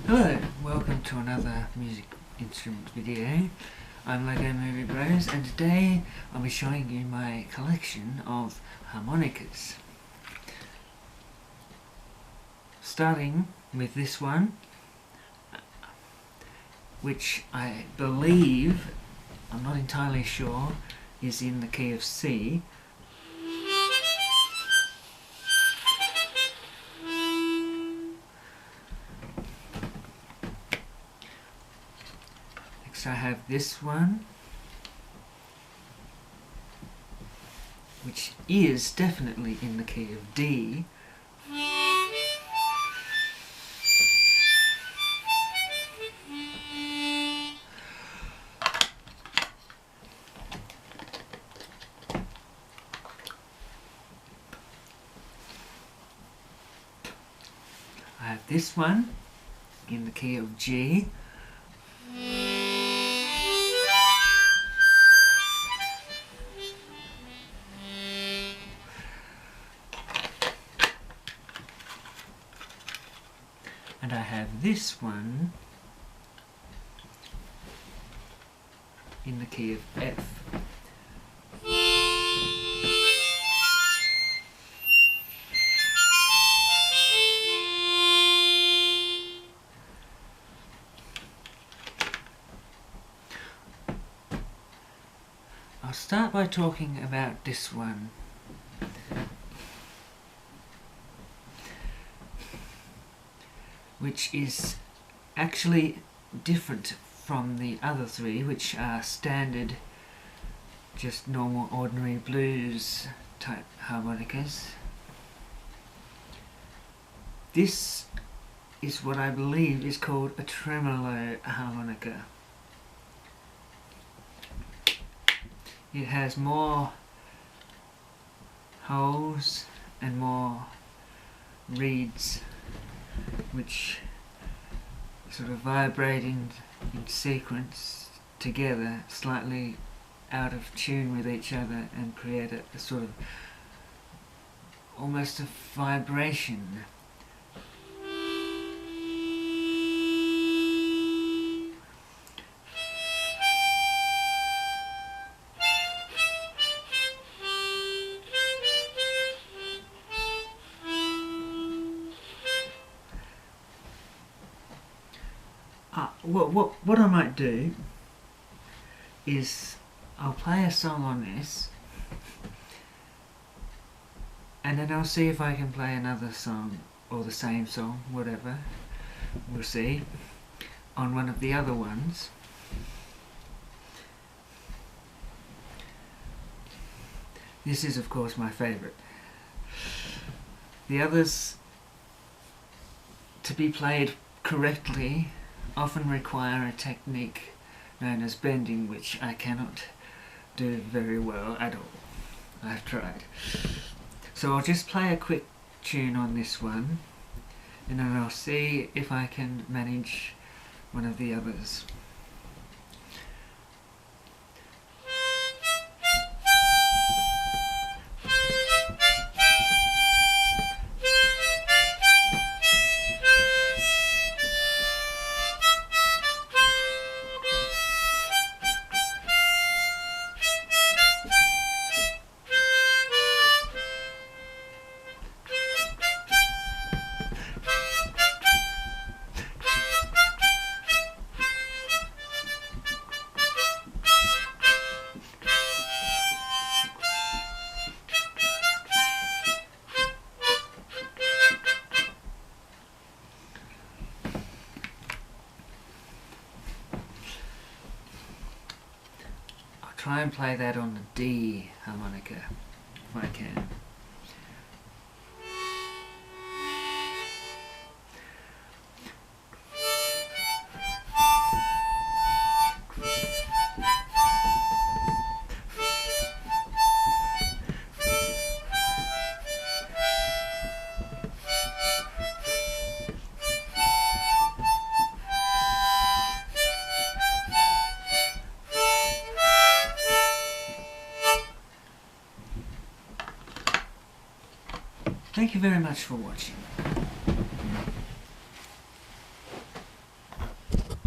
Hello, welcome to another music instrument video. I'm Lego Movie Bros, and today I'll be showing you my collection of harmonicas. Starting with this one, which I believe, I'm not entirely sure, is in the key of C. Next I have this one, which is definitely in the key of D. I have this one in the key of G. And I have this one in the key of F. I'll start by talking about this one. Which is actually different from the other three, which are standard, just normal ordinary blues type harmonicas. This is what I believe is called a tremolo harmonica. It has more holes and more reeds, which sort of vibrate in sequence together, slightly out of tune with each other, and create a sort of almost a vibration. What I might do is I'll play a song on this, and then I'll see if I can play another song, or the same song, whatever, we'll see, on one of the other ones. This is of course my favourite. The others, to be played correctly, often require a technique known as bending, which I cannot do very well at all. I've tried. So I'll just play a quick tune on this one, and then I'll see if I can manage one of the others. Try and play that on the D harmonica, if I can. Thank you very much for watching.